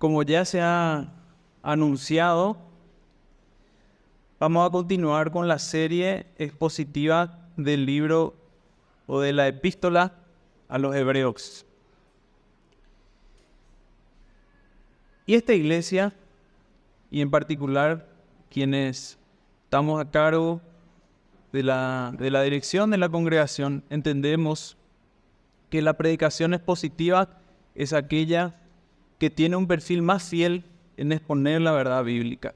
Como ya se ha anunciado, vamos a continuar con la serie expositiva del libro o de la epístola a los Hebreos. Y esta iglesia, y en particular quienes estamos a cargo de la dirección de la congregación, entendemos que la predicación expositiva es aquella que tiene un perfil más fiel en exponer la verdad bíblica.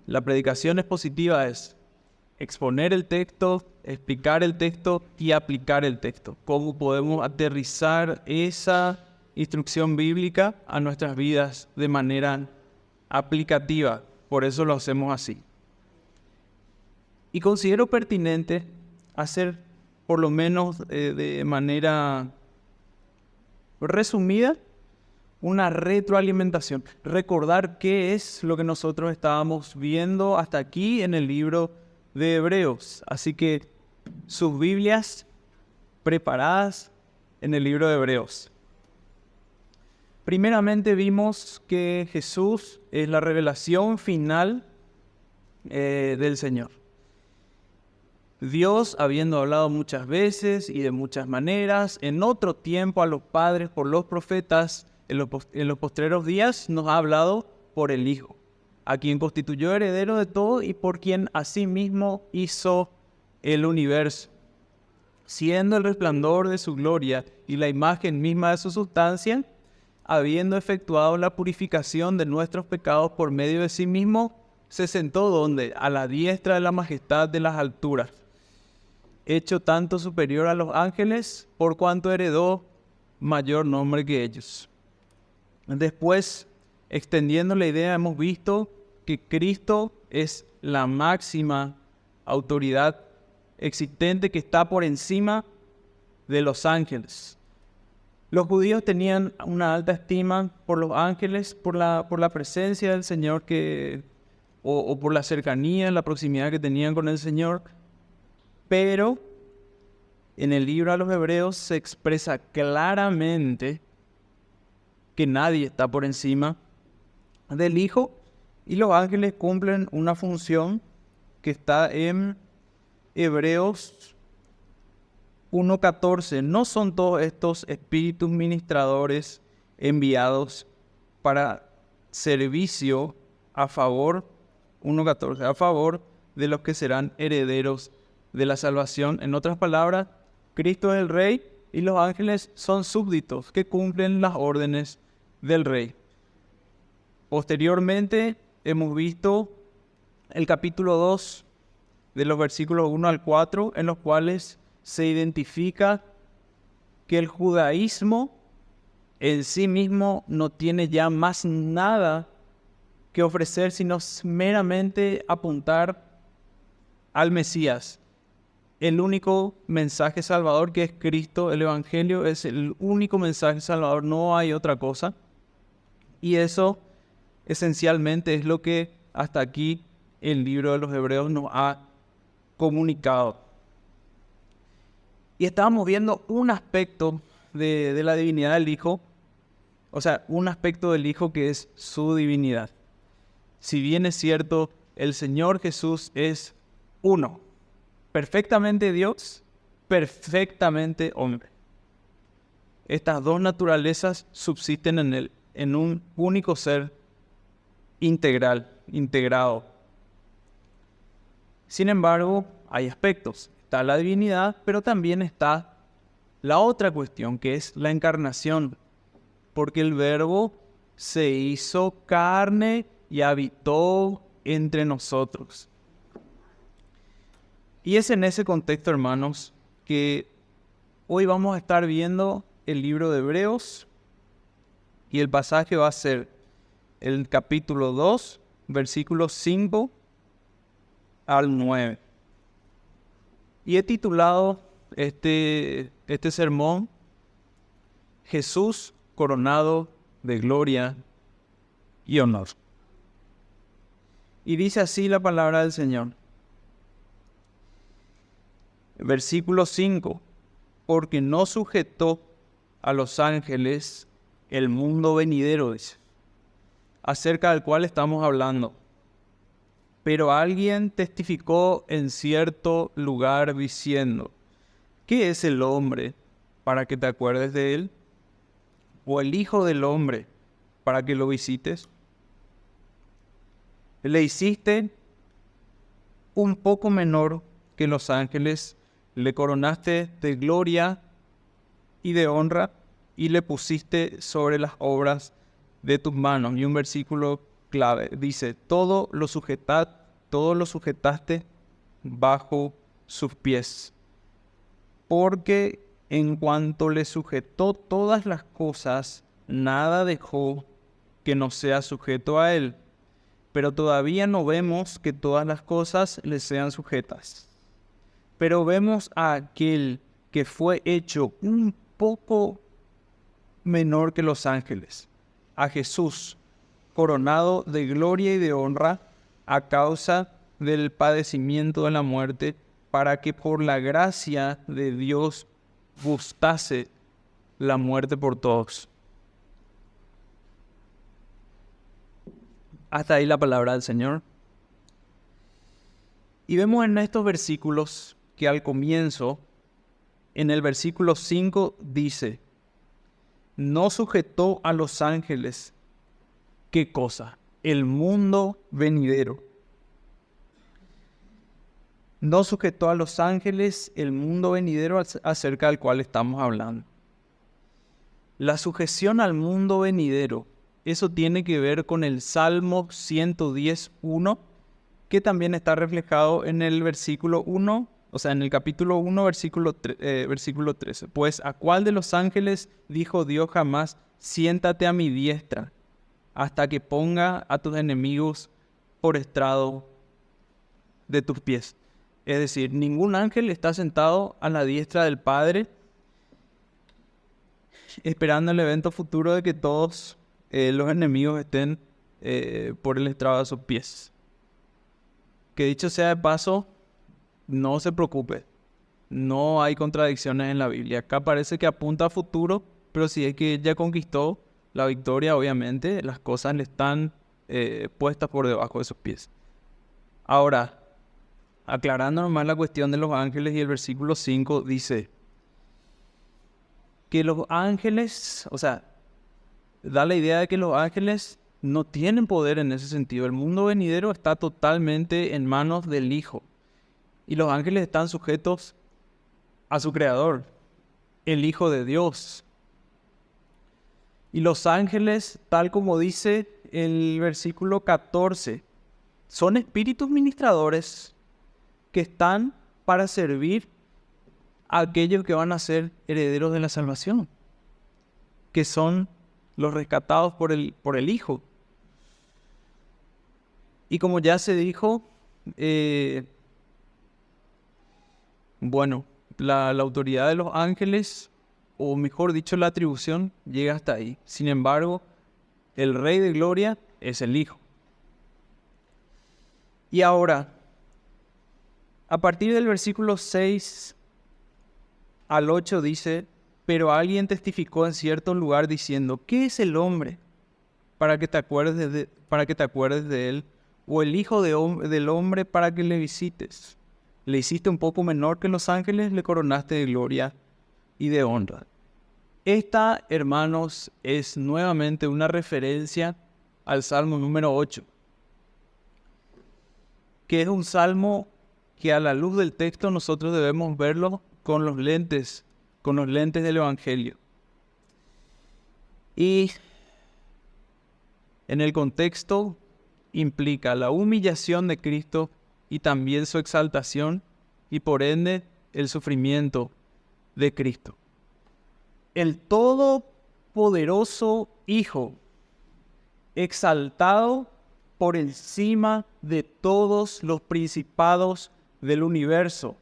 La predicación expositiva es exponer el texto, explicar el texto y aplicar el texto. Cómo podemos aterrizar esa instrucción bíblica a nuestras vidas de manera aplicativa. Por eso lo hacemos así. Y considero pertinente hacer, por lo menos de manera resumida, una retroalimentación. Recordar qué es lo que nosotros estábamos viendo hasta aquí en el libro de Hebreos. Así que sus Biblias preparadas en el libro de Hebreos. Primeramente vimos que Jesús es la revelación final del Señor. Dios, habiendo hablado muchas veces y de muchas maneras, en otro tiempo a los padres por los profetas, en los postreros días nos ha hablado por el Hijo, a quien constituyó heredero de todo y por quien asimismo hizo el universo, siendo el resplandor de su gloria y la imagen misma de su sustancia, habiendo efectuado la purificación de nuestros pecados por medio de sí mismo, se sentó donde, a la diestra de la majestad de las alturas, hecho tanto superior a los ángeles, por cuanto heredó mayor nombre que ellos. Después, extendiendo la idea, hemos visto que Cristo es la máxima autoridad existente que está por encima de los ángeles. Los judíos tenían una alta estima por los ángeles, por la presencia del Señor o por la cercanía, la proximidad que tenían con el Señor. Pero en el libro a los Hebreos se expresa claramente que nadie está por encima del Hijo, y los ángeles cumplen una función que está en Hebreos 1:14. No son todos estos espíritus ministradores enviados para servicio a favor, 1:14, a favor de los que serán herederos de la salvación. En otras palabras, Cristo es el Rey y los ángeles son súbditos que cumplen las órdenes del Rey. Posteriormente hemos visto el capítulo 2 de los versículos 1 al 4, en los cuales se identifica que el judaísmo en sí mismo no tiene ya más nada que ofrecer, sino meramente apuntar al Mesías. El único mensaje salvador, que es Cristo, el Evangelio, es el único mensaje salvador, no hay otra cosa. Y eso esencialmente es lo que hasta aquí el libro de los Hebreos nos ha comunicado. Y estábamos viendo un aspecto de la divinidad del Hijo, o sea, un aspecto del Hijo que es su divinidad. Si bien es cierto, el Señor Jesús es uno, perfectamente Dios, perfectamente hombre. Estas dos naturalezas subsisten en él, en un único ser integral, integrado. Sin embargo, hay aspectos. Está la divinidad, pero también está la otra cuestión, que es la encarnación, porque el Verbo se hizo carne y habitó entre nosotros. Y es en ese contexto, hermanos, que hoy vamos a estar viendo el libro de Hebreos, y el pasaje va a ser el capítulo 2, versículos 5 al 9. Y he titulado este sermón Jesús coronado de gloria y honor. Y dice así la palabra del Señor. Versículo 5. Porque no sujetó a los ángeles el mundo venidero, dice, acerca del cual estamos hablando. Pero alguien testificó en cierto lugar diciendo, ¿qué es el hombre para que te acuerdes de él? ¿O el hijo del hombre para que lo visites? Le hiciste un poco menor que los ángeles, le coronaste de gloria y de honra y le pusiste sobre las obras de tus manos. Y un versículo clave dice, todo lo sujetaste bajo sus pies. Porque en cuanto le sujetó todas las cosas, nada dejó que no sea sujeto a él. Pero todavía no vemos que todas las cosas le sean sujetas. Pero vemos a aquel que fue hecho un poco menor que los ángeles, a Jesús, coronado de gloria y de honra a causa del padecimiento de la muerte, para que por la gracia de Dios gustase la muerte por todos. Hasta ahí la palabra del Señor. Y vemos en estos versículos que al comienzo, en el versículo 5 dice, no sujetó a los ángeles. ¿Qué cosa? El mundo venidero. No sujetó a los ángeles el mundo venidero acerca del cual estamos hablando. La sujeción al mundo venidero, eso tiene que ver con el Salmo 110:1, que también está reflejado en el versículo 1, o sea, en el capítulo 1, versículo 13. Pues, ¿a cuál de los ángeles dijo Dios jamás, siéntate a mi diestra, hasta que ponga a tus enemigos por estrado de tus pies? Es decir, ningún ángel está sentado a la diestra del Padre, esperando el evento futuro de que todos los enemigos estén por el estrado de sus pies. Que dicho sea de paso, no se preocupe, no hay contradicciones en la Biblia. Acá parece que apunta a futuro, pero si es que ya conquistó la victoria, obviamente las cosas le están puestas por debajo de sus pies. Ahora, aclarando nomás la cuestión de los ángeles, y el versículo 5 dice que los ángeles, o sea, da la idea de que los ángeles no tienen poder en ese sentido. El mundo venidero está totalmente en manos del Hijo. Y los ángeles están sujetos a su Creador, el Hijo de Dios. Y los ángeles, tal como dice el versículo 14, son espíritus ministradores que están para servir a aquellos que van a ser herederos de la salvación, que son los rescatados por el Hijo. Y como ya se dijo, la autoridad de los ángeles, o mejor dicho, la atribución, llega hasta ahí. Sin embargo, el Rey de Gloria es el Hijo. Y ahora, a partir del versículo 6 al 8 dice, pero alguien testificó en cierto lugar diciendo, ¿qué es el hombre para que te acuerdes de él? ¿O el hijo del hombre para que le visites? Le hiciste un poco menor que los ángeles, le coronaste de gloria y de honra. Esta, hermanos, es nuevamente una referencia al Salmo número 8, que es un salmo que a la luz del texto nosotros debemos verlo con los lentes del Evangelio. Y en el contexto implica la humillación de Cristo y también su exaltación y por ende el sufrimiento de Cristo. El todopoderoso Hijo, exaltado por encima de todos los principados del universo.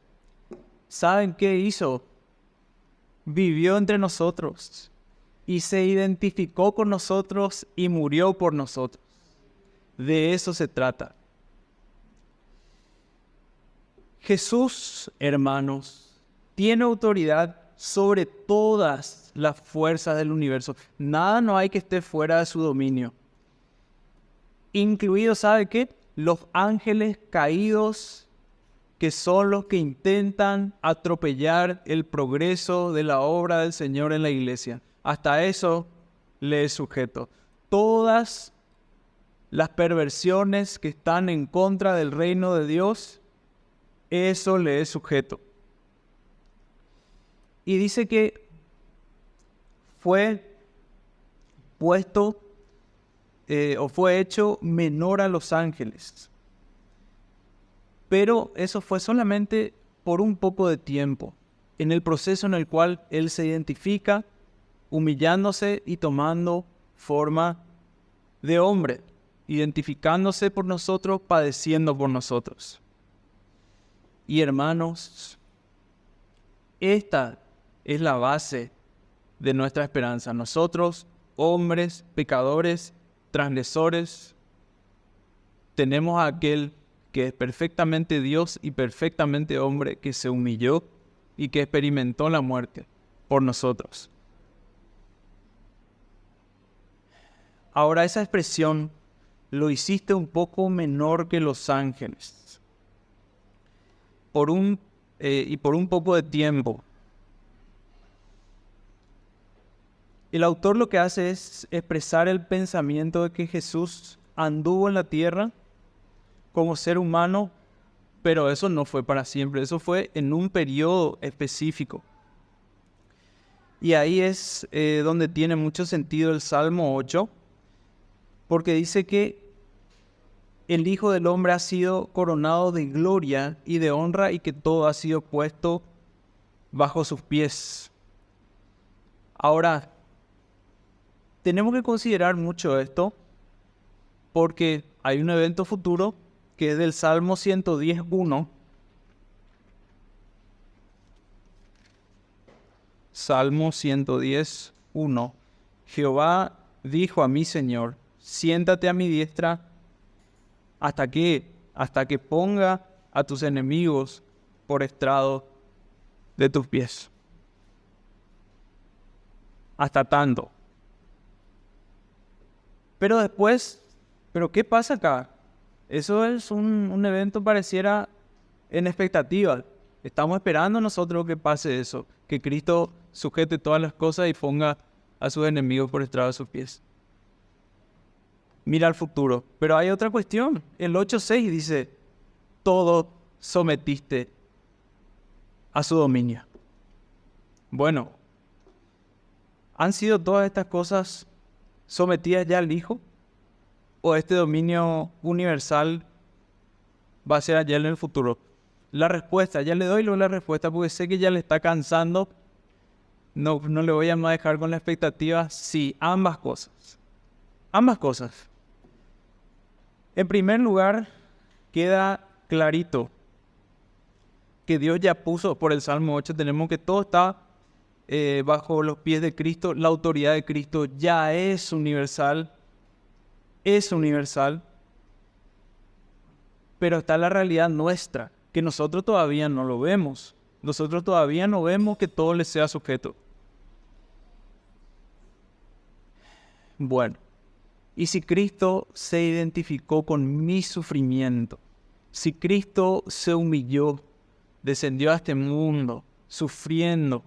¿Saben qué hizo? Vivió entre nosotros y se identificó con nosotros y murió por nosotros. De eso se trata. Jesús, hermanos, tiene autoridad sobre todas las fuerzas del universo. Nada no hay que esté fuera de su dominio. incluidos, ¿sabe qué? Los ángeles caídos, que son los que intentan atropellar el progreso de la obra del Señor en la iglesia. Hasta eso le es sujeto. Todas las perversiones que están en contra del reino de Dios, eso le es sujeto. Y dice que fue puesto o fue hecho menor a los ángeles. Pero eso fue solamente por un poco de tiempo, en el proceso en el cual Él se identifica, humillándose y tomando forma de hombre, identificándose por nosotros, padeciendo por nosotros. Y hermanos, esta es la base de nuestra esperanza. Nosotros, hombres, pecadores, transgresores, tenemos a aquel que es perfectamente Dios y perfectamente hombre, que se humilló y que experimentó la muerte por nosotros. Ahora, esa expresión, lo hiciste un poco menor que los ángeles, por un poco de tiempo. El autor lo que hace es expresar el pensamiento de que Jesús anduvo en la tierra como ser humano, pero eso no fue para siempre, eso fue en un periodo específico. Y ahí es donde tiene mucho sentido el Salmo 8, porque dice que el Hijo del Hombre ha sido coronado de gloria y de honra y que todo ha sido puesto bajo sus pies. Ahora, tenemos que considerar mucho esto porque hay un evento futuro que es del Salmo 110:1. Salmo 110:1. Jehová dijo a mi Señor, siéntate a mi diestra hasta que ponga a tus enemigos por estrado de tus pies. Hasta tanto. Pero después, ¿qué pasa acá? Eso es un evento pareciera en expectativa. Estamos esperando nosotros que pase eso, que Cristo sujete todas las cosas y ponga a sus enemigos por estrado de sus pies. Mira al futuro. Pero hay otra cuestión. El 8:6 dice, todo sometiste a su dominio. Bueno, ¿han sido todas estas cosas sometidas ya al Hijo? ¿O este dominio universal va a ser allá en el futuro? La respuesta, ya le doy luego la respuesta porque sé que ya le está cansando. No le voy a más dejar con la expectativa. Sí, ambas cosas. Ambas cosas. En primer lugar, queda clarito que Dios ya puso, por el Salmo 8, tenemos que todo está bajo los pies de Cristo. La autoridad de Cristo ya es universal. Es universal. Pero está la realidad nuestra, que nosotros todavía no lo vemos. Nosotros todavía no vemos que todo le sea sujeto. Bueno, y si Cristo se identificó con mi sufrimiento, si Cristo se humilló, descendió a este mundo, sufriendo,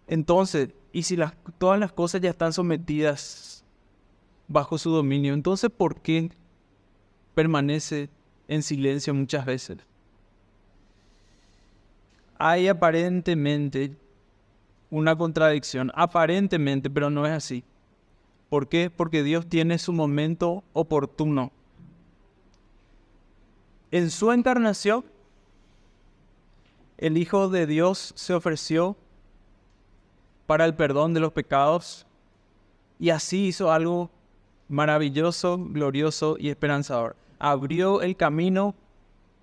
entonces, y si todas las cosas ya están sometidas bajo su dominio, entonces, ¿por qué permanece en silencio muchas veces? Hay aparentemente una contradicción, aparentemente, pero no es así. ¿Por qué? Porque Dios tiene su momento oportuno. En su encarnación, el Hijo de Dios se ofreció para el perdón de los pecados y así hizo algo maravilloso, glorioso y esperanzador. Abrió el camino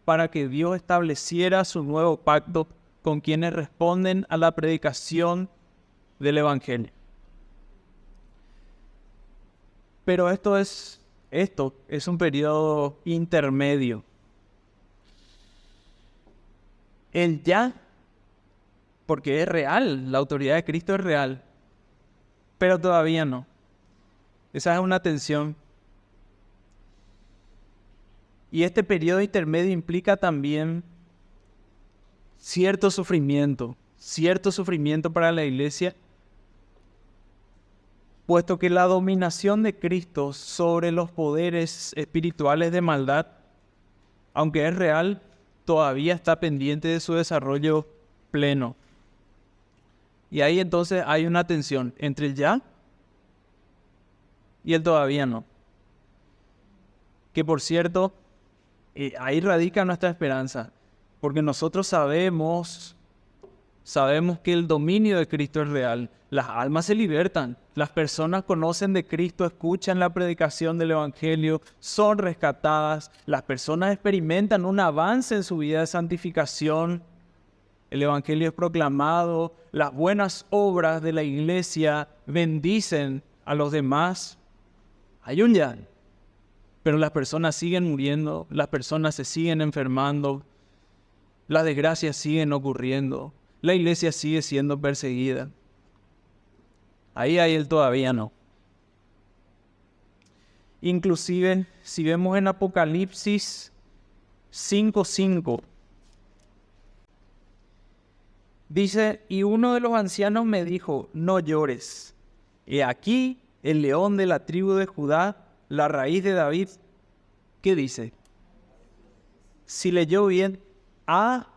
para que Dios estableciera su nuevo pacto con quienes responden a la predicación del Evangelio. Pero esto es un periodo intermedio. El ya, porque es real, la autoridad de Cristo es real, pero todavía no. Esa es una tensión. Y este periodo intermedio implica también cierto sufrimiento para la iglesia, puesto que la dominación de Cristo sobre los poderes espirituales de maldad, aunque es real, todavía está pendiente de su desarrollo pleno. Y ahí entonces hay una tensión entre el ya y el todavía no. Que por cierto, ahí radica nuestra esperanza, porque nosotros sabemos que el dominio de Cristo es real. Las almas se libertan, las personas conocen de Cristo, escuchan la predicación del Evangelio, son rescatadas, las personas experimentan un avance en su vida de santificación, el Evangelio es proclamado, las buenas obras de la iglesia bendicen a los demás. Hay un ya, pero las personas siguen muriendo, las personas se siguen enfermando, las desgracias siguen ocurriendo, la iglesia sigue siendo perseguida. Ahí hay el todavía no. Inclusive, si vemos en Apocalipsis 5:5, dice, y uno de los ancianos me dijo, no llores. He aquí el león de la tribu de Judá, la raíz de David. ¿Qué dice? Si leyó bien, ha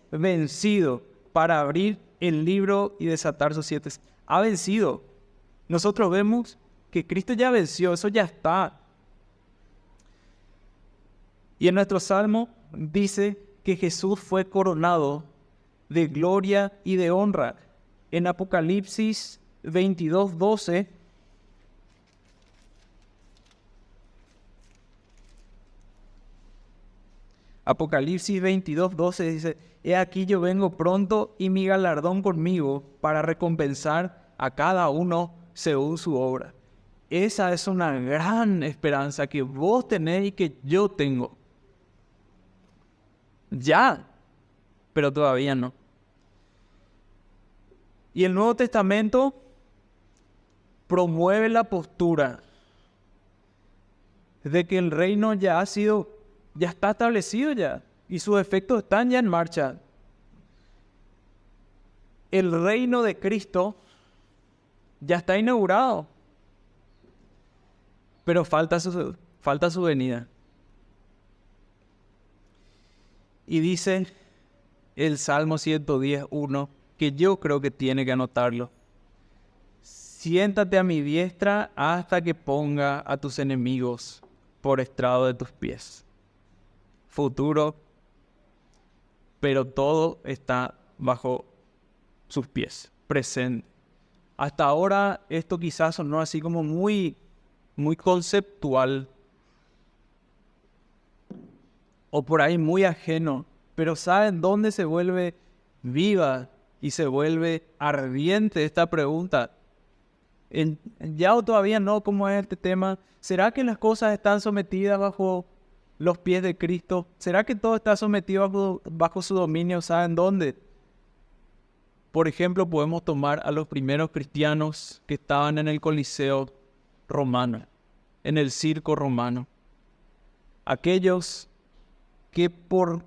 vencido para abrir el libro y desatar sus 7. Ha vencido. Nosotros vemos que Cristo ya venció, eso ya está. Y en nuestro salmo dice que Jesús fue coronado de gloria y de honra. En Apocalipsis 22:12, Apocalipsis 22:12 dice, he aquí yo vengo pronto y mi galardón conmigo para recompensar a cada uno según su obra. Esa es una gran esperanza que vos tenés y que yo tengo. Ya, pero todavía no. Y el Nuevo Testamento promueve la postura de que el reino ya está establecido ya, y sus efectos están ya en marcha. El reino de Cristo ya está inaugurado, pero falta su venida. Y dice el Salmo 110:1, que yo creo que tiene que anotarlo. Siéntate a mi diestra hasta que ponga a tus enemigos por estrado de tus pies. Futuro, pero todo está bajo sus pies, presente. Hasta ahora esto quizás sonó así como muy conceptual, o por ahí muy ajeno, pero ¿saben dónde se vuelve viva y se vuelve ardiente esta pregunta? Ya o todavía no, ¿cómo es este tema? ¿Será que las cosas están sometidas bajo los pies de Cristo? ¿Será que todo está sometido bajo su dominio? ¿Saben dónde? Por ejemplo, podemos tomar a los primeros cristianos que estaban en el Coliseo romano, en el circo romano. Aquellos que ¿por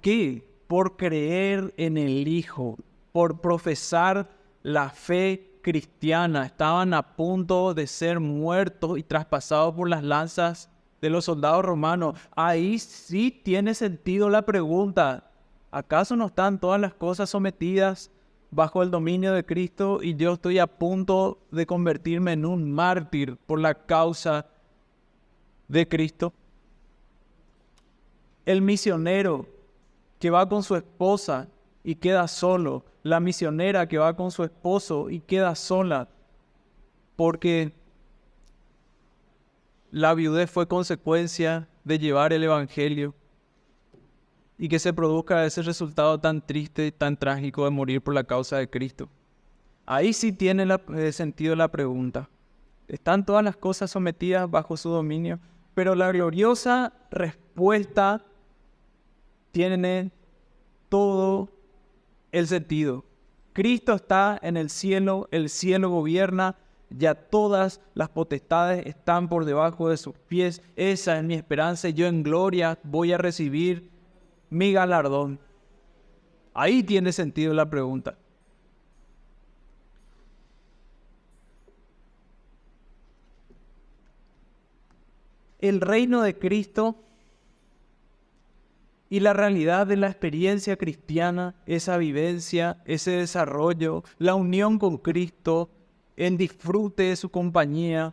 qué? Por creer en el Hijo, por profesar la fe cristiana, estaban a punto de ser muertos y traspasados por las lanzas de los soldados romanos. Ahí sí tiene sentido la pregunta: ¿acaso no están todas las cosas sometidas bajo el dominio de Cristo y yo estoy a punto de convertirme en un mártir por la causa de Cristo? El misionero que va con su esposa y queda solo, la misionera que va con su esposo y queda sola, porque la viudez fue consecuencia de llevar el Evangelio, y que se produzca ese resultado tan triste, tan trágico de morir por la causa de Cristo. Ahí sí tiene sentido la pregunta. ¿Están todas las cosas sometidas bajo su dominio? Pero la gloriosa respuesta tiene todo el sentido. Cristo está en el cielo gobierna, Ya todas las potestades están por debajo de sus pies. Esa es mi esperanza y yo en gloria voy a recibir mi galardón. Ahí tiene sentido la pregunta. El reino de Cristo y la realidad de la experiencia cristiana, esa vivencia, ese desarrollo, la unión con Cristo, el disfrute de su compañía,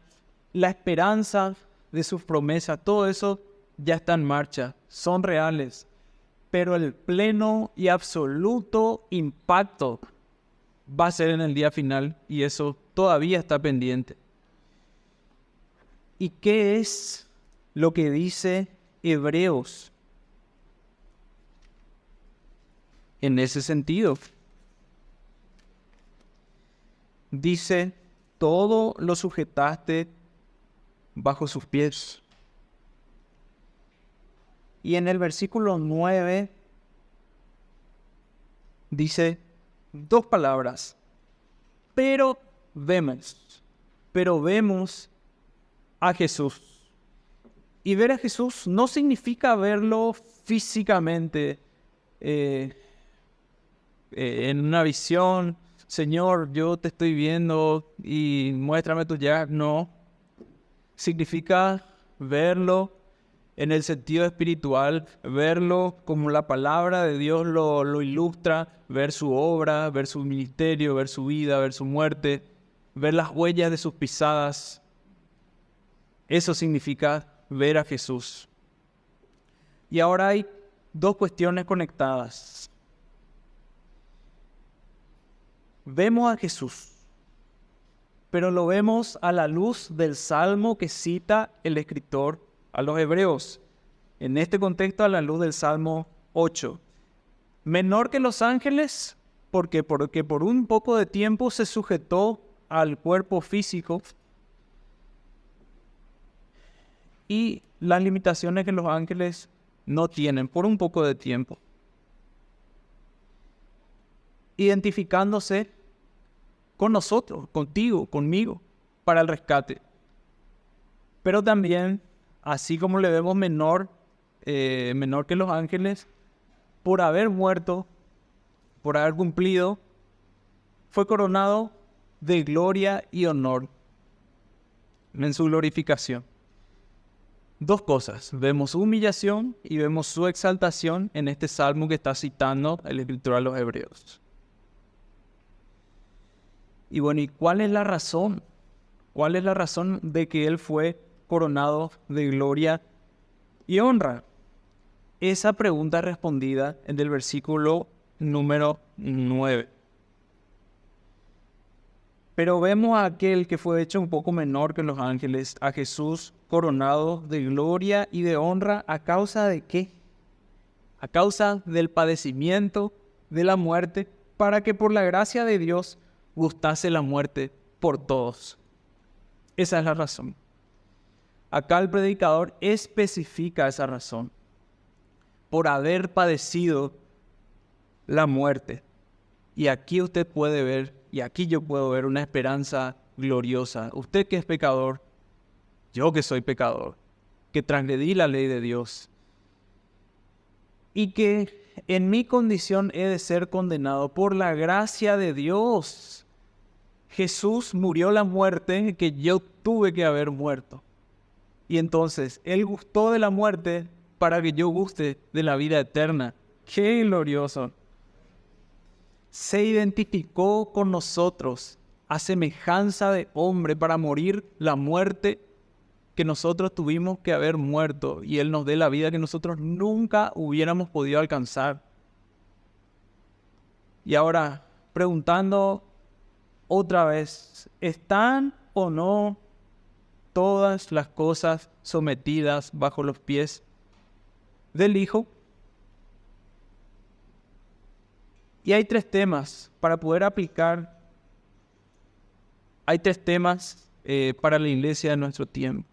la esperanza de sus promesas, todo eso ya está en marcha, son reales. Pero el pleno y absoluto impacto va a ser en el día final y eso todavía está pendiente. ¿Y qué es lo que dice Hebreos en ese sentido? Dice, todo lo sujetaste bajo sus pies. Y en el versículo 9 dice dos palabras, pero vemos a Jesús. Y ver a Jesús no significa verlo físicamente, en una visión, Señor, yo te estoy viendo y muéstrame tus llagas. No, significa verlo en el sentido espiritual, verlo como la palabra de Dios lo ilustra, ver su obra, ver su ministerio, ver su vida, ver su muerte, ver las huellas de sus pisadas. Eso significa ver a Jesús. Y ahora hay dos cuestiones conectadas. Vemos a Jesús, pero lo vemos a la luz del salmo que cita el escritor a los hebreos. En este contexto, a la luz del Salmo 8. Menor que los ángeles, porque por un poco de tiempo se sujetó al cuerpo físico y las limitaciones que los ángeles no tienen por un poco de tiempo. Identificándose con nosotros, contigo, conmigo, para el rescate. Pero también, así como le vemos menor que los ángeles, por haber muerto, por haber cumplido, fue coronado de gloria y honor en su glorificación. Dos cosas, vemos su humillación y vemos su exaltación en este salmo que está citando el escritor a los hebreos. Y bueno, ¿y cuál es la razón? ¿Cuál es la razón de que él fue coronado de gloria y honra? Esa pregunta es respondida en el versículo número 9. Pero vemos a aquel que fue hecho un poco menor que los ángeles, a Jesús coronado de gloria y de honra, ¿a causa de qué? A causa del padecimiento, de la muerte, para que por la gracia de Dios gustase la muerte por todos. Esa es la razón. Acá el predicador especifica esa razón. Por haber padecido la muerte. Y aquí usted puede ver, y aquí yo puedo ver una esperanza gloriosa. Usted que es pecador, yo que soy pecador, que transgredí la ley de Dios. Y que en mi condición he de ser condenado por la gracia de Dios. Jesús murió la muerte que yo tuve que haber muerto. Y entonces, Él gustó de la muerte para que yo guste de la vida eterna. ¡Qué glorioso! Se identificó con nosotros a semejanza de hombre para morir la muerte que nosotros tuvimos que haber muerto. Y Él nos dé la vida que nosotros nunca hubiéramos podido alcanzar. Y ahora, preguntando otra vez, ¿están o no todas las cosas sometidas bajo los pies del Hijo? Y hay tres temas para poder aplicar. Hay tres temas para la iglesia de nuestro tiempo.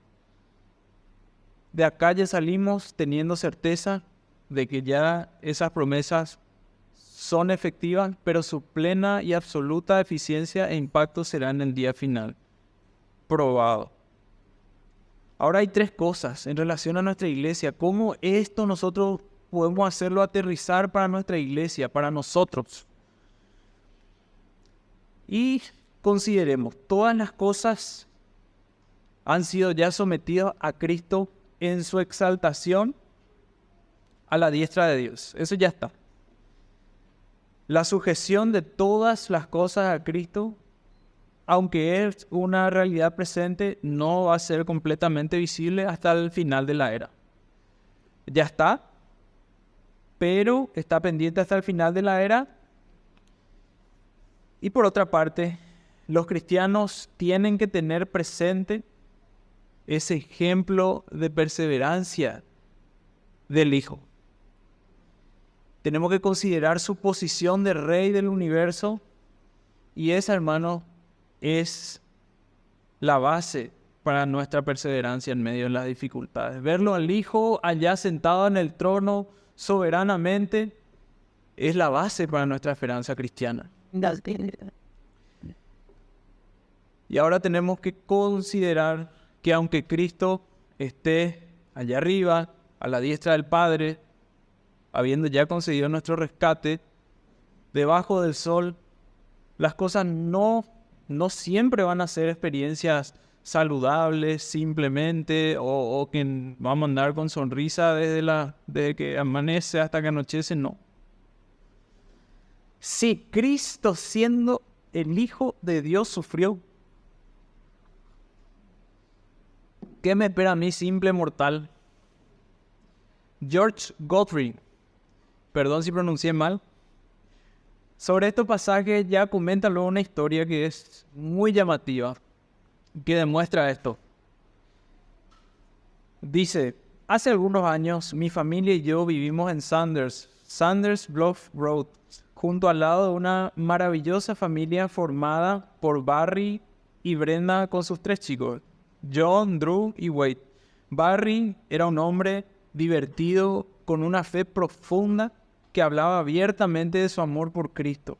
De acá ya salimos teniendo certeza de que ya esas promesas son efectivas, pero su plena y absoluta eficiencia e impacto será en el día final. probado. Ahora hay 3 cosas en relación a nuestra iglesia. ¿Cómo esto nosotros podemos hacerlo aterrizar para nuestra iglesia, para nosotros? Y consideremos, todas las cosas han sido ya sometidas a Cristo en su exaltación a la diestra de Dios. Eso ya está. La sujeción de todas las cosas a Cristo, aunque es una realidad presente, no va a ser completamente visible hasta el final de la era. Ya está, pero está pendiente hasta el final de la era. Y por otra parte, los cristianos tienen que tener presente ese ejemplo de perseverancia del Hijo. Tenemos que considerar su posición de rey del universo, y esa, hermano, es la base para nuestra perseverancia en medio de las dificultades. Verlo al Hijo allá sentado en el trono soberanamente es la base para nuestra esperanza cristiana. Y ahora tenemos que considerar que aunque Cristo esté allá arriba, a la diestra del Padre, habiendo ya conseguido nuestro rescate, debajo del sol, las cosas no siempre van a ser experiencias saludables simplemente, o que vamos a andar con sonrisa desde que amanece hasta que anochece, no. Si Cristo, siendo el Hijo de Dios, sufrió, ¿qué me espera a mí, simple mortal? George Guthrie, perdón si pronuncié mal, sobre estos pasajes ya comenta luego una historia que es muy llamativa, que demuestra esto. Dice: hace algunos años mi familia y yo vivimos en Sanders Bluff Road, junto al lado de una maravillosa familia formada por Barry y Brenda con sus 3 chicos, John, Drew y Wade. Barry era un hombre divertido, con una fe profunda, que hablaba abiertamente de su amor por Cristo.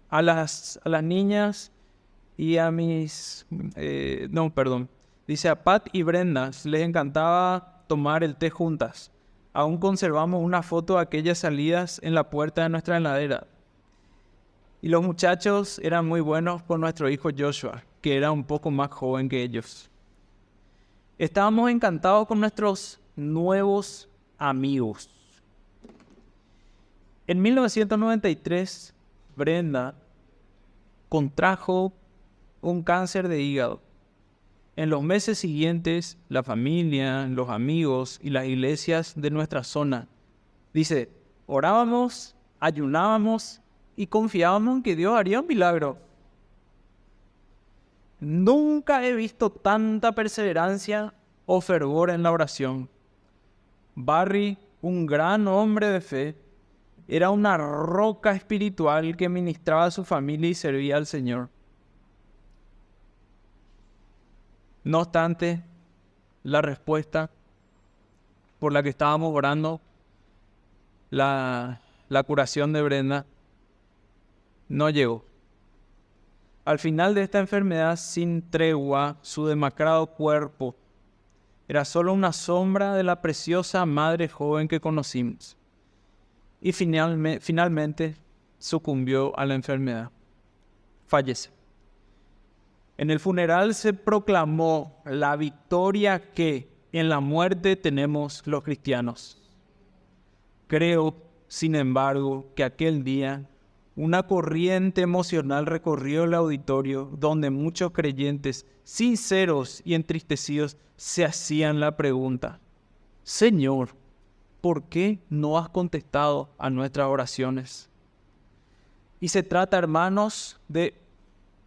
A las niñas y a dice, a Pat y Brenda les encantaba tomar el té juntas. Aún conservamos una foto de aquellas salidas en la puerta de nuestra heladera. Y los muchachos eran muy buenos con nuestro hijo Joshua, que era un poco más joven que ellos. Estábamos encantados con nuestros nuevos amigos. En 1993, Brenda contrajo un cáncer de hígado. En los meses siguientes, la familia, los amigos y las iglesias de nuestra zona, dice, orábamos, ayunábamos y confiábamos en que Dios haría un milagro. Nunca he visto tanta perseverancia o fervor en la oración. Barry, un gran hombre de fe, era una roca espiritual que ministraba a su familia y servía al Señor. No obstante, la respuesta por la que estábamos orando, la curación de Brenda, no llegó. Al final de esta enfermedad sin tregua, su demacrado cuerpo era solo una sombra de la preciosa madre joven que conocimos. Y finalmente sucumbió a la enfermedad. Fallece. En el funeral se proclamó la victoria que en la muerte tenemos los cristianos. Creo, sin embargo, que aquel día una corriente emocional recorrió el auditorio, donde muchos creyentes, sinceros y entristecidos, se hacían la pregunta: Señor, ¿por qué no has contestado a nuestras oraciones? Y se trata, hermanos, de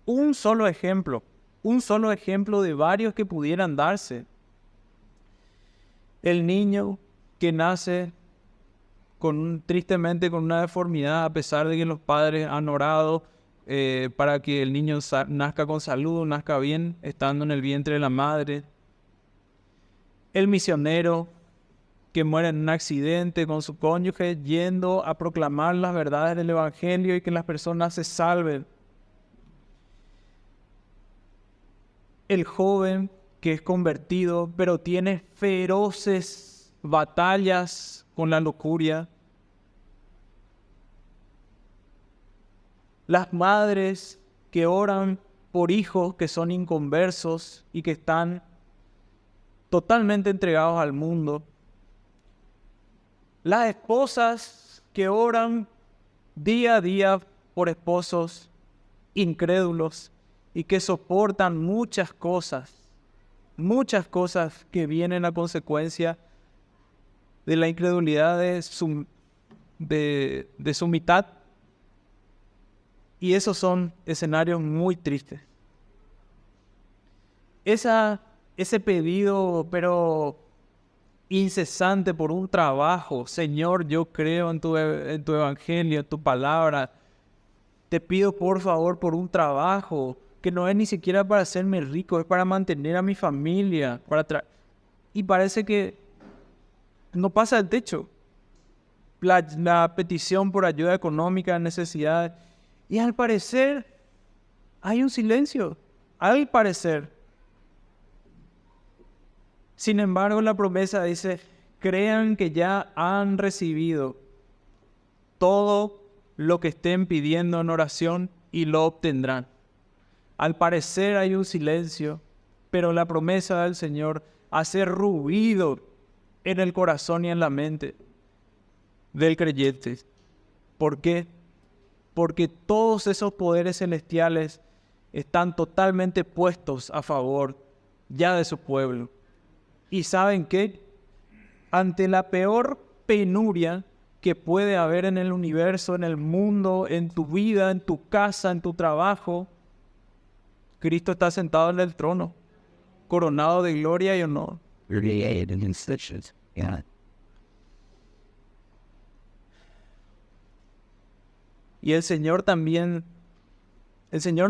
un solo ejemplo de varios que pudieran darse. El niño que nace tristemente con una deformidad, a pesar de que los padres han orado para que el niño nazca con salud, nazca bien, estando en el vientre de la madre. El misionero que muere en un accidente con su cónyuge, yendo a proclamar las verdades del Evangelio y que las personas se salven. el joven que es convertido, pero tiene feroces batallas con la lujuria. Las madres que oran por hijos que son inconversos y que están totalmente entregados al mundo. Las esposas que oran día a día por esposos incrédulos y que soportan muchas cosas que vienen a consecuencia de la incredulidad de su mitad. Y esos son escenarios muy tristes. Ese pedido, pero incesante por un trabajo. Señor, yo creo en tu evangelio, en tu palabra. Te pido por favor por un trabajo que no es ni siquiera para hacerme rico, es para mantener a mi familia. Y parece que no pasa el techo. La petición por ayuda económica, necesidad. Y al parecer hay un silencio. Al parecer. Sin embargo, la promesa dice, crean que ya han recibido todo lo que estén pidiendo en oración y lo obtendrán. Al parecer hay un silencio, pero la promesa del Señor hace ruido en el corazón y en la mente del creyente. ¿Por qué? Porque todos esos poderes celestiales están totalmente puestos a favor ya de su pueblo. ¿Y saben qué? Ante la peor penuria que puede haber en el universo, en el mundo, en tu vida, en tu casa, en tu trabajo, Cristo está sentado en el trono, coronado de gloria y honor. Y el Señor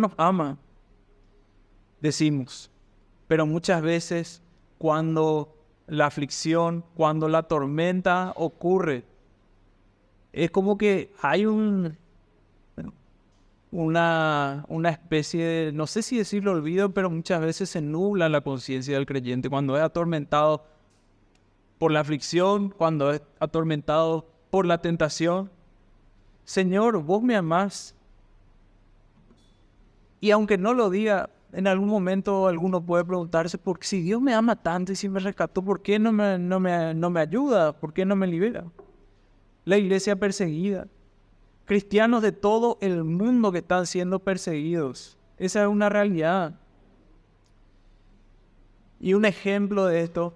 nos ama, decimos, pero muchas veces cuando la aflicción, cuando la tormenta ocurre, es como que hay una especie de, no sé si decirlo olvido, pero muchas veces se nubla la conciencia del creyente cuando es atormentado por la aflicción, cuando es atormentado por la tentación. Señor, vos me amás. Y aunque no lo diga, en algún momento alguno puede preguntarse, ¿por qué si Dios me ama tanto y si me rescató, ¿por qué no me ayuda? ¿Por qué no me libera? La iglesia perseguida. Cristianos de todo el mundo que están siendo perseguidos. Esa es una realidad. Y un ejemplo de esto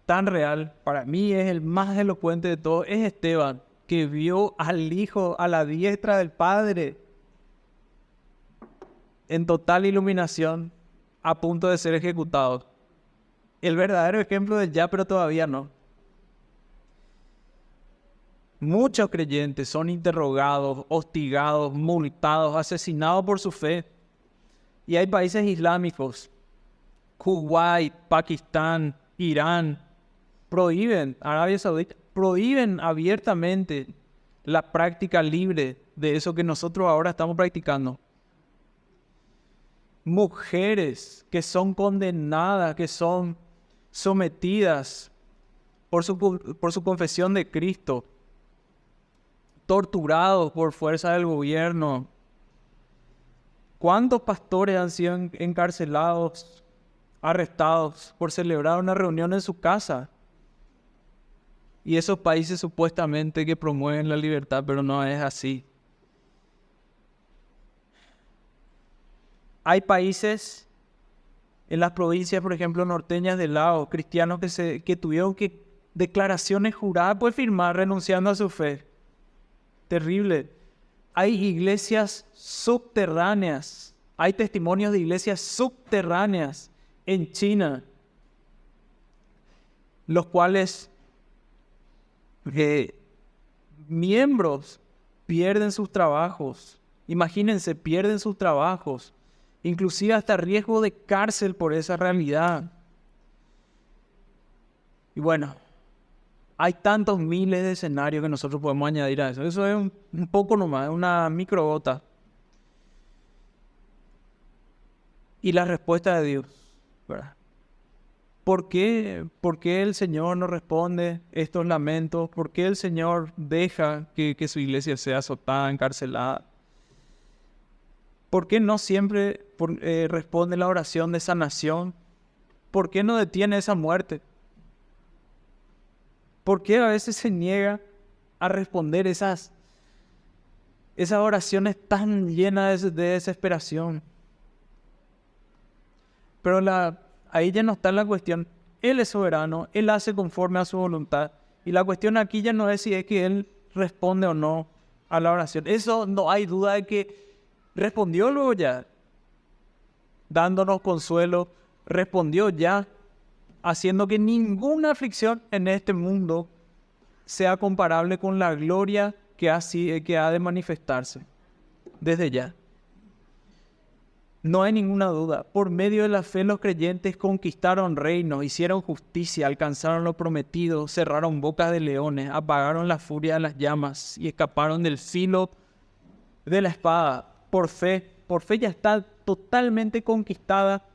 tan real, para mí es el más elocuente de todos, es Esteban, que vio al Hijo a la diestra del Padre en total iluminación, a punto de ser ejecutado. El verdadero ejemplo del ya, pero todavía no. Muchos creyentes son interrogados, hostigados, multados, asesinados por su fe. Y hay países islámicos, Kuwait, Pakistán, Irán, Arabia Saudita, prohíben abiertamente la práctica libre de eso que nosotros ahora estamos practicando. Mujeres que son condenadas, que son sometidas por su confesión de Cristo, torturados por fuerza del gobierno. ¿Cuántos pastores han sido encarcelados, arrestados por celebrar una reunión en su casa? Y esos países supuestamente que promueven la libertad, pero no es así. Hay países en las provincias, por ejemplo, norteñas de Laos, cristianos que tuvieron declaraciones juradas por firmar renunciando a su fe. Terrible. Hay iglesias subterráneas. Hay testimonios de iglesias subterráneas en China, los cuales miembros pierden sus trabajos. Imagínense, pierden sus trabajos. Inclusive hasta riesgo de cárcel por esa realidad. Y bueno, hay tantos miles de escenarios que nosotros podemos añadir a eso. Eso es un poco nomás, es una microgota. y la respuesta de Dios, ¿verdad? ¿Por qué el Señor no responde estos lamentos? ¿Por qué el Señor deja que su iglesia sea azotada, encarcelada? ¿Por qué no siempre responde la oración de sanación? ¿Por qué no detiene esa muerte? ¿Por qué a veces se niega a responder esas oraciones tan llenas de desesperación? Pero ahí ya no está la cuestión. Él es soberano, Él hace conforme a su voluntad. Y la cuestión aquí ya no es si es que Él responde o no a la oración. Eso no hay duda de que respondió luego ya, dándonos consuelo, respondió ya, haciendo que ninguna aflicción en este mundo sea comparable con la gloria que ha de manifestarse desde ya. No hay ninguna duda. Por medio de la fe los creyentes conquistaron reinos, hicieron justicia, alcanzaron lo prometido, cerraron bocas de leones, apagaron la furia de las llamas y escaparon del filo de la espada. Por fe ya está totalmente conquistada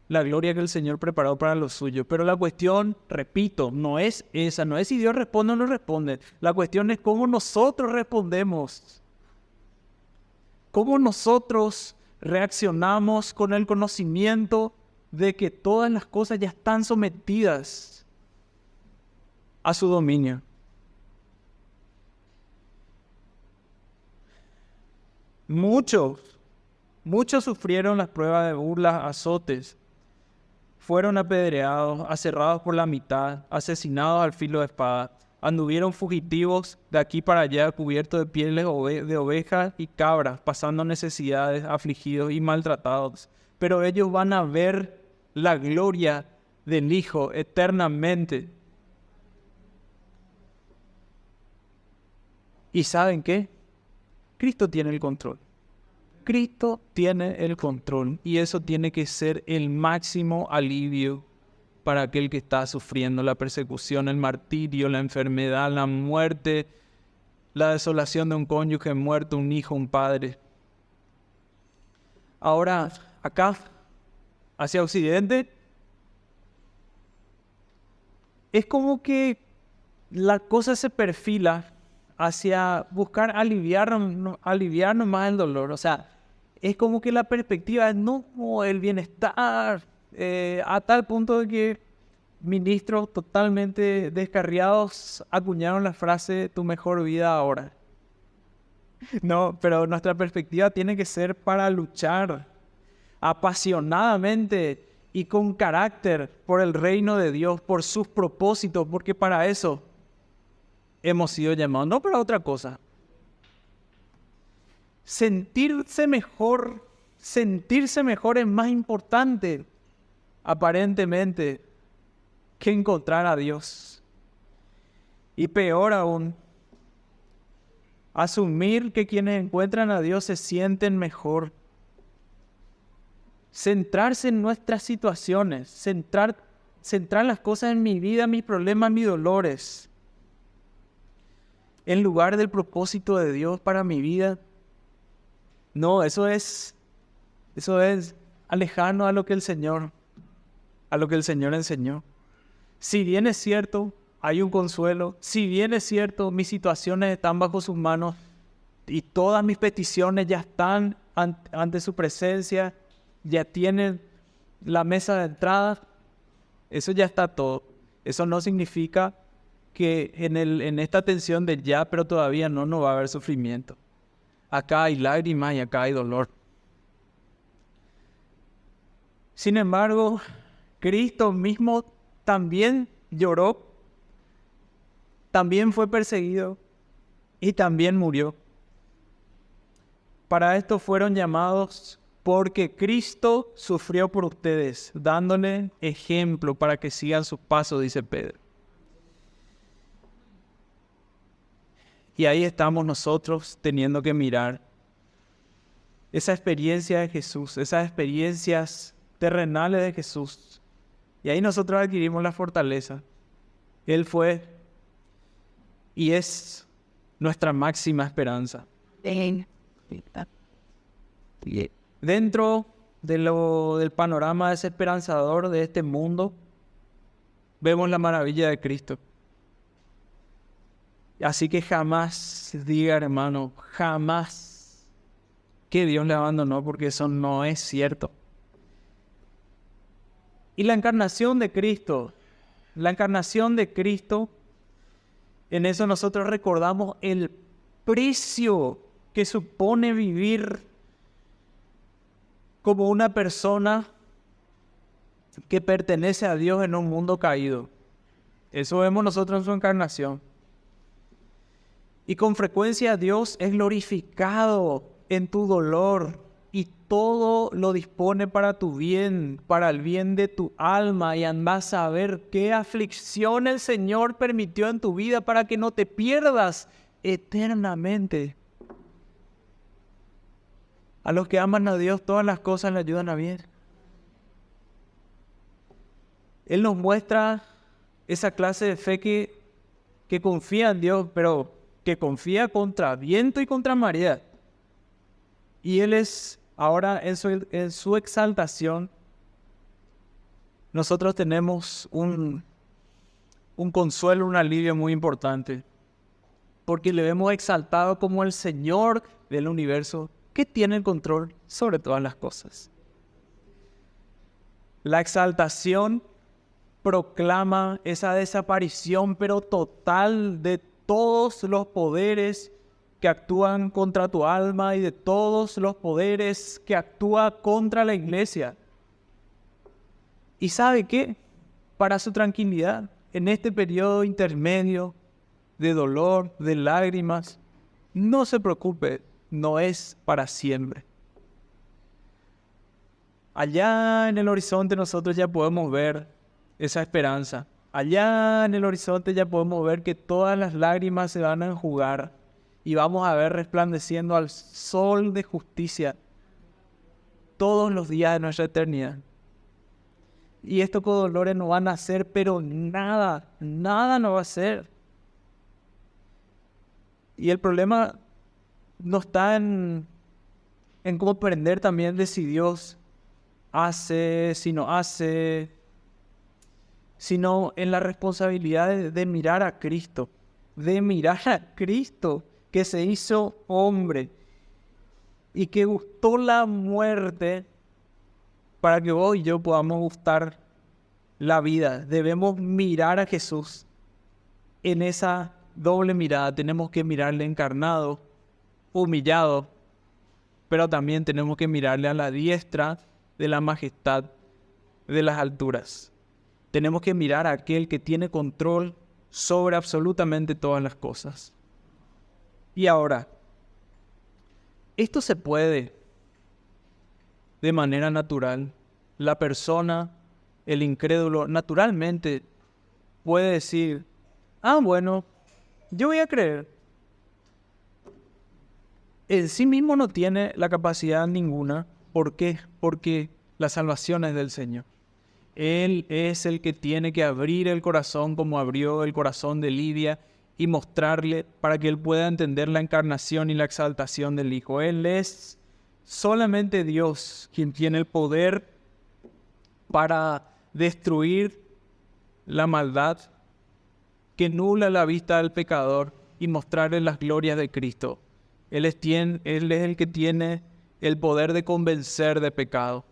la gloria que el Señor preparó para los suyos. Pero la cuestión, repito, no es esa, no es si Dios responde o no responde. La cuestión es cómo nosotros respondemos. Cómo nosotros reaccionamos con el conocimiento de que todas las cosas ya están sometidas a su dominio. Muchos sufrieron las pruebas de burlas, azotes, fueron apedreados, aserrados por la mitad, asesinados al filo de espada. Anduvieron fugitivos de aquí para allá, cubiertos de pieles de ovejas y cabras, pasando necesidades, afligidos y maltratados. Pero ellos van a ver la gloria del Hijo eternamente. ¿Y saben qué? Cristo tiene el control. Cristo tiene el control y eso tiene que ser el máximo alivio para aquel que está sufriendo la persecución, el martirio, la enfermedad, la muerte, la desolación de un cónyuge muerto, un hijo, un padre. Ahora, acá, hacia Occidente, es como que la cosa se perfila hacia buscar aliviarnos más el dolor. O sea, es como que la perspectiva es no el bienestar, a tal punto de que ministros totalmente descarriados acuñaron la frase "tu mejor vida ahora". No, pero nuestra perspectiva tiene que ser para luchar apasionadamente y con carácter por el reino de Dios, por sus propósitos, porque para eso hemos sido llamados, no para otra cosa. Sentirse mejor es más importante, aparentemente, que encontrar a Dios. Y peor aún, asumir que quienes encuentran a Dios se sienten mejor. Centrarse en nuestras situaciones, centrar las cosas en mi vida, mis problemas, mis dolores, en lugar del propósito de Dios para mi vida. No, eso es alejarnos a lo que el Señor enseñó. Si bien es cierto, hay un consuelo. Si bien es cierto, mis situaciones están bajo sus manos y todas mis peticiones ya están ante su presencia, ya tienen la mesa de entrada, eso ya está todo. Eso no significa que en esta tensión de ya, pero todavía no va a haber sufrimiento. Acá hay lágrimas y acá hay dolor. Sin embargo, Cristo mismo también lloró, también fue perseguido y también murió. Para esto fueron llamados porque Cristo sufrió por ustedes, dándole ejemplo para que sigan sus pasos, dice Pedro. Y ahí estamos nosotros teniendo que mirar esa experiencia de Jesús, esas experiencias terrenales de Jesús. Y ahí nosotros adquirimos la fortaleza. Él fue y es nuestra máxima esperanza. Dentro del panorama desesperanzador de este mundo, vemos la maravilla de Cristo. Así que jamás diga, hermano, jamás que Dios le abandonó, porque eso no es cierto. Y la encarnación de Cristo, en eso nosotros recordamos el precio que supone vivir como una persona que pertenece a Dios en un mundo caído. Eso vemos nosotros en su encarnación. Y con frecuencia Dios es glorificado en tu dolor y todo lo dispone para tu bien, para el bien de tu alma. Y andás a ver qué aflicción el Señor permitió en tu vida para que no te pierdas eternamente. A los que aman a Dios, todas las cosas le ayudan a bien. Él nos muestra esa clase de fe que confía en Dios, pero que confía contra viento y contra marea. Y Él es, ahora en su exaltación, nosotros tenemos un consuelo, un alivio muy importante. Porque le vemos exaltado como el Señor del universo, que tiene el control sobre todas las cosas. La exaltación proclama esa desaparición, pero total, de todos los poderes que actúan contra tu alma y de todos los poderes que actúan contra la iglesia. ¿Y sabe qué? Para su tranquilidad, en este periodo intermedio de dolor, de lágrimas, no se preocupe, no es para siempre. Allá en el horizonte nosotros ya podemos ver esa esperanza. Allá en el horizonte ya podemos ver que todas las lágrimas se van a enjugar y vamos a ver resplandeciendo al sol de justicia todos los días de nuestra eternidad. Y estos dolores no van a hacer, pero nada no va a ser. Y el problema no está en cómo aprender también de si Dios hace, si no hace, sino en la responsabilidad de mirar a Cristo, que se hizo hombre y que gustó la muerte para que vos y yo podamos gustar la vida. Debemos mirar a Jesús en esa doble mirada. Tenemos que mirarle encarnado, humillado, pero también tenemos que mirarle a la diestra de la majestad de las alturas. Tenemos que mirar a aquel que tiene control sobre absolutamente todas las cosas. Y ahora, esto se puede de manera natural. La persona, el incrédulo, naturalmente puede decir, bueno, yo voy a creer. En sí mismo no tiene la capacidad ninguna. ¿Por qué? Porque la salvación es del Señor. Él es el que tiene que abrir el corazón como abrió el corazón de Lidia y mostrarle para que él pueda entender la encarnación y la exaltación del Hijo. Él es solamente Dios quien tiene el poder para destruir la maldad que nubla la vista del pecador y mostrarle las glorias de Cristo. Él es el que tiene el poder de convencer de pecado.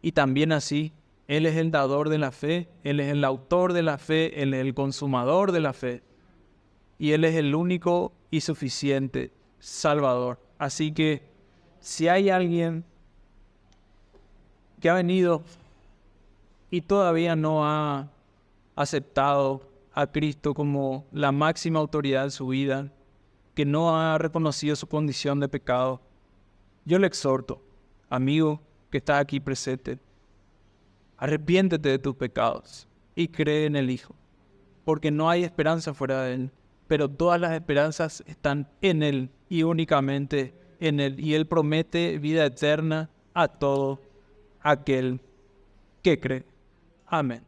Y también así, Él es el dador de la fe, Él es el autor de la fe, Él es el consumador de la fe. Y Él es el único y suficiente Salvador. Así que, si hay alguien que ha venido y todavía no ha aceptado a Cristo como la máxima autoridad en su vida, que no ha reconocido su condición de pecado, yo le exhorto, amigo que está aquí presente, arrepiéntete de tus pecados y cree en el Hijo, porque no hay esperanza fuera de Él, pero todas las esperanzas están en Él y únicamente en Él, y Él promete vida eterna a todo aquel que cree. Amén.